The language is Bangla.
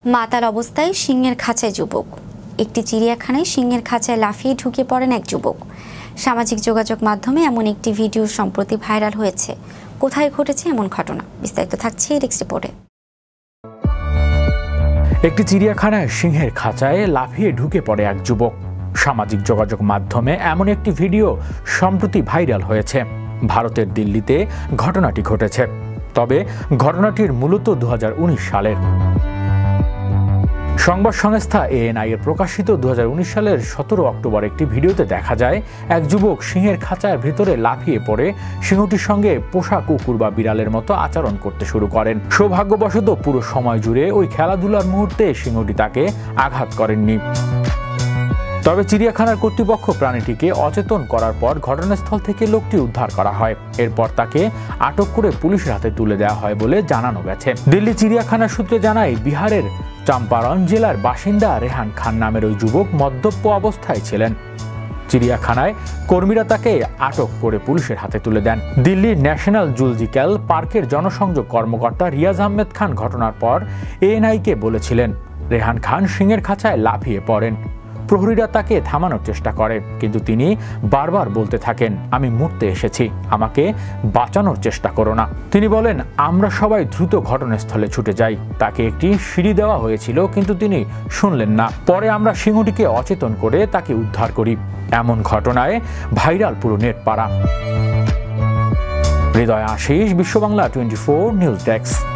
মাতাল অবস্থায় সিংহের খাঁচায় যুবক। একটি চিড়িয়াখানায় সিংহের খাঁচায় লাফিয়ে ঢুকে পড়েন এক যুবক। সামাজিক যোগাযোগ মাধ্যমে এমন একটি ভিডিও সম্প্রতি ভাইরাল হয়েছে। কোথায় ঘটেছে এমন ঘটনা, বিস্তারিত থাকছে ডেস্ক রিপোর্টে। একটি চিড়িয়াখানায় সিংহের খাঁচায় লাফিয়ে ঢুকে পড়ে এক যুবক। সামাজিক যোগাযোগ মাধ্যমে এমন একটি ভিডিও সম্প্রতি ভাইরাল হয়েছে। ভারতের দিল্লিতে ঘটনাটি ঘটেছে। তবে ঘটনাটির মূলত 2019 সালের। সংবাদ সংস্থা ANI এর প্রকাশিত 2019 সালের 17 অক্টোবর একটি ভিডিওতে দেখা যায় এক যুবক সিংহের খাঁচার ভেতরে লাফিয়ে পড়ে সিংহটির সঙ্গে পোষা কুকুর বা বিড়ালের মতো আচরণ করতে শুরু করেন। সৌভাগ্যবশত পুরো সময় জুড়ে ওই খেলাধুলার মুহূর্তে সিংহটি তাকে আঘাত করেননি। তবে চিড়িয়াখানার কর্তৃপক্ষ প্রাণীটিকে অচেতন করার পর ঘটনাস্থল থেকে লোকটি উদ্ধার করা হয়। এরপর তাকে আটক করে পুলিশের হাতে তুলে দেওয়া হয় বলে জানানো গেছে। দিল্লি চিড়িয়াখানার সূত্রে জানায়, বিহারের চম্পারণ জেলার বাসিন্দা রেহান খান নামের ওই যুবক মদ্যপ অবস্থায় ছিলেন। চিড়িয়াখানায় কর্মীরা তাকে আটক করে পুলিশের হাতে তুলে দেন। দিল্লির ন্যাশনাল জুলজিক্যাল পার্কের জনসংযোগ কর্মকর্তা রিয়াজ আহমেদ খান ঘটনার পর ANI-কে বলেছিলেন, রেহান খান সিংহের খাঁচায় লাফিয়ে পড়েন। প্রহরীরা তাকে থামানোর চেষ্টা করে, কিন্তু তিনি বারবার বলতে থাকেন, আমি মরতে এসেছি, আমাকে বাঁচানোর চেষ্টা করো না। তিনি বলেন, আমরা সবাই দ্রুত ঘটনাস্থলে ছুটে যাই। তাকে একটি সিঁড়ি দেওয়া হয়েছিল, কিন্তু তিনি শুনলেন না। পরে আমরা সিংহটিকে অচেতন করে তাকে উদ্ধার করি। এমন ঘটনায় ভাইরাল পুরো নেট পাড়া। হৃদয় আশিস, বিশ্ব বাংলা 24 নিউজ ডেস্ক।